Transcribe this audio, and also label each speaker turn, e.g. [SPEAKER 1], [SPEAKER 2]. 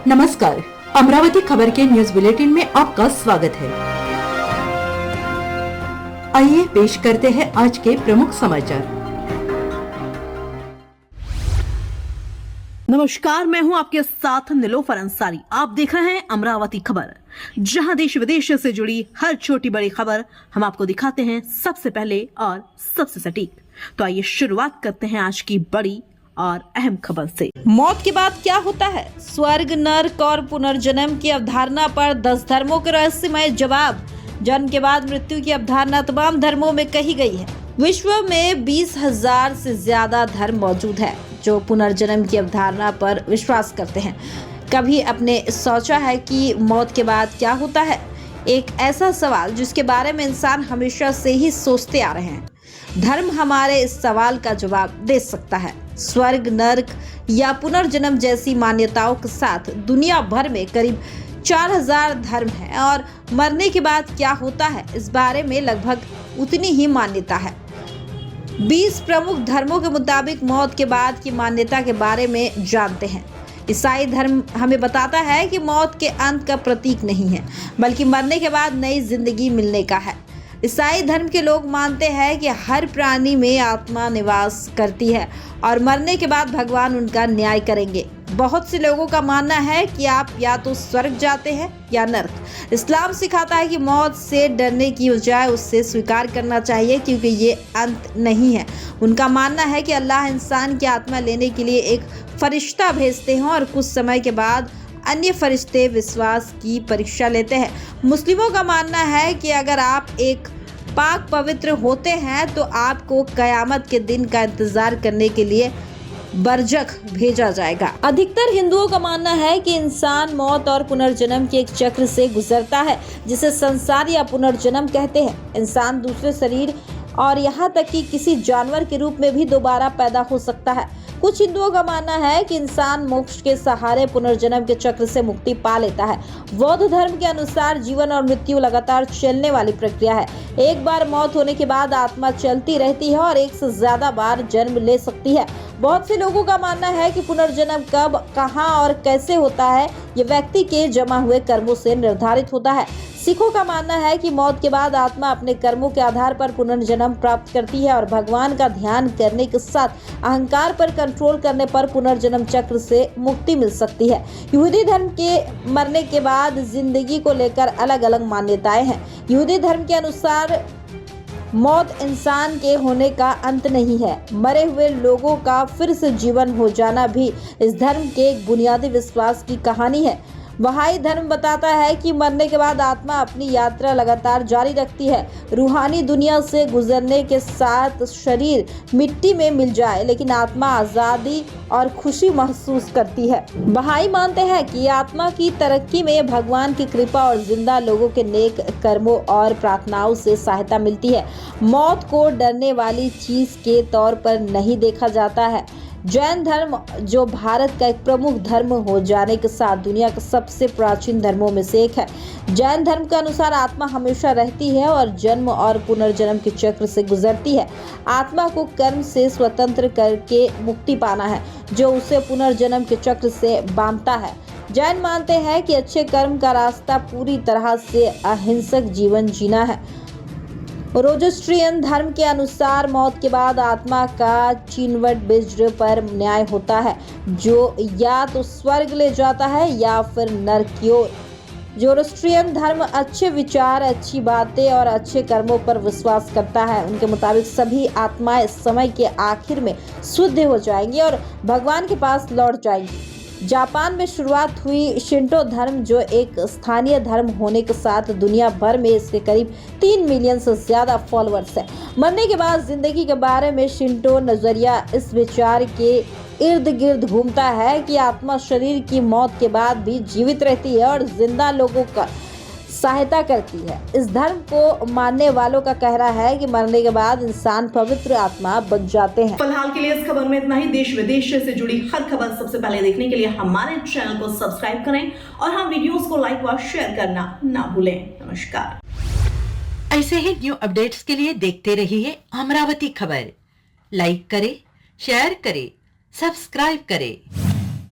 [SPEAKER 1] नमस्कार, अमरावती खबर के न्यूज बुलेटिन में आपका स्वागत है। आइए पेश करते हैं आज के प्रमुख समाचार।
[SPEAKER 2] नमस्कार, मैं हूं आपके साथ निलोफर अंसारी। आप देख रहे हैं अमरावती खबर, जहां देश विदेश से जुड़ी हर छोटी बड़ी खबर हम आपको दिखाते हैं सबसे पहले और सबसे सटीक। तो आइए शुरुआत करते हैं आज की बड़ी और अहम खबर से। मौत के बाद क्या होता है? स्वर्ग, नर्क और पुनर्जन्म की अवधारणा पर 10 धर्मों के रहस्यमय जवाब। जन्म के बाद मृत्यु की अवधारणा तमाम धर्मों में कही गई है। विश्व में 20,000 से ज्यादा धर्म मौजूद है जो पुनर्जन्म की अवधारणा पर विश्वास करते हैं। कभी अपने सोचा है कि मौत के बाद क्या होता है? एक ऐसा सवाल जिसके बारे में इंसान हमेशा से ही सोचते आ रहे हैं। धर्म हमारे इस सवाल का जवाब दे सकता है। स्वर्ग, नर्क या पुनर्जन्म जैसी मान्यताओं के साथ दुनिया भर में करीब 4,000 धर्म हैं और मरने के बाद क्या होता है इस बारे में लगभग उतनी ही मान्यता है। 20 प्रमुख धर्मों के मुताबिक मौत के बाद की मान्यता के बारे में जानते हैं। ईसाई धर्म हमें बताता है कि मौत के अंत का प्रतीक नहीं है, बल्कि मरने के बाद नई जिंदगी मिलने का है। ईसाई धर्म के लोग मानते हैं कि हर प्राणी में आत्मा निवास करती है और मरने के बाद भगवान उनका न्याय करेंगे। बहुत से लोगों का मानना है कि आप या तो स्वर्ग जाते हैं या नर्क। इस्लाम सिखाता है कि मौत से डरने की बजाय उससे स्वीकार करना चाहिए, क्योंकि ये अंत नहीं है। उनका मानना है कि अल्लाह इंसान की आत्मा लेने के लिए एक फरिश्ता भेजते हैं और कुछ समय के बाद अन्य फरिश्ते विश्वास की परीक्षा लेते हैं। मुस्लिमों का मानना है कि अगर आप एक पाक पवित्र होते हैं तो आपको कयामत के दिन का इंतजार करने के लिए बरज़ख भेजा जाएगा। अधिकतर हिंदुओं का मानना है कि इंसान मौत और पुनर्जन्म के एक चक्र से गुजरता है, जिसे संसार या पुनर्जन्म कहते हैं। इंसान दूसरे शरीर और यहाँ तक कि किसी जानवर के रूप में भी दोबारा पैदा हो सकता है। कुछ हिंदुओं का मानना है कि इंसान मोक्ष के सहारे पुनर्जन्म के चक्र से मुक्ति पा लेता है। बौद्ध धर्म के अनुसार जीवन और मृत्यु लगातार चलने वाली प्रक्रिया है। एक बार मौत होने के बाद आत्मा चलती रहती है और एक से ज्यादा बार जन्म ले सकती है। बहुत से लोगों का मानना है कि पुनर्जन्म कब, कहां और कैसे होता है, ये व्यक्ति के जमा हुए कर्मों से निर्धारित होता है। सिखों का मानना है कि मौत के बाद आत्मा अपने कर्मों के आधार पर पुनर्जन्म प्राप्त करती है और भगवान का ध्यान करने के साथ अहंकार पर कंट्रोल करने पर पुनर्जन्म चक्र से मुक्ति मिल सकती है। यहूदी धर्म के मरने के बाद जिंदगी को लेकर अलग अलग मान्यताएं हैं। यहूदी धर्म के अनुसार मौत इंसान के होने का अंत नहीं है। मरे हुए लोगों का फिर से जीवन हो जाना भी इस धर्म के एक बुनियादी विश्वास की कहानी है। बहाई धर्म बताता है कि मरने के बाद आत्मा अपनी यात्रा लगातार जारी रखती है। रूहानी दुनिया से गुजरने के साथ शरीर मिट्टी में मिल जाए, लेकिन आत्मा आज़ादी और खुशी महसूस करती है। बहाई मानते हैं कि आत्मा की तरक्की में भगवान की कृपा और जिंदा लोगों के नेक कर्मों और प्रार्थनाओं से सहायता मिलती है। मौत को डरने वाली चीज के तौर पर नहीं देखा जाता है। जैन धर्म, जो भारत का एक प्रमुख धर्म हो जाने के साथ दुनिया के सबसे प्राचीन धर्मों में से एक है। जैन धर्म के अनुसार आत्मा हमेशा रहती है और जन्म और पुनर्जन्म के चक्र से गुजरती है। आत्मा को कर्म से स्वतंत्र करके मुक्ति पाना है, जो उसे पुनर्जन्म के चक्र से बांधता है। जैन मानते हैं कि अच्छे कर्म का रास्ता पूरी तरह से अहिंसक जीवन जीना है। रोजोस्ट्रियन धर्म के अनुसार मौत के बाद आत्मा का चिन्वट बिज्र पर न्याय होता है, जो या तो स्वर्ग ले जाता है या फिर नरक की ओर। जोरोस्ट्रियन धर्म अच्छे विचार, अच्छी बातें और अच्छे कर्मों पर विश्वास करता है। उनके मुताबिक सभी आत्माएं समय के आखिर में शुद्ध हो जाएंगी और भगवान के पास लौट जाएंगी। जापान में शुरुआत हुई शिंटो धर्म, जो एक स्थानीय धर्म होने के साथ दुनिया भर में इसके करीब 3 मिलियन से ज्यादा फॉलोअर्स हैं। मरने के बाद जिंदगी के बारे में शिंटो नजरिया इस विचार के इर्द गिर्द घूमता है कि आत्मा शरीर की मौत के बाद भी जीवित रहती है और जिंदा लोगों का सहायता करती है। इस धर्म को मानने वालों का कहना है कि मरने के बाद इंसान पवित्र आत्मा बन जाते हैं।
[SPEAKER 1] फिलहाल के लिए इस खबर में इतना ही। देश विदेश से जुड़ी हर खबर सबसे पहले देखने के लिए हमारे चैनल को सब्सक्राइब करें और हाँ, वीडियोस को लाइक व शेयर करना ना भूलें। नमस्कार। ऐसे ही न्यू अपडेट्स के लिए देखते रहिए अमरावती खबर। लाइक करें, शेयर करें, सब्सक्राइब करें।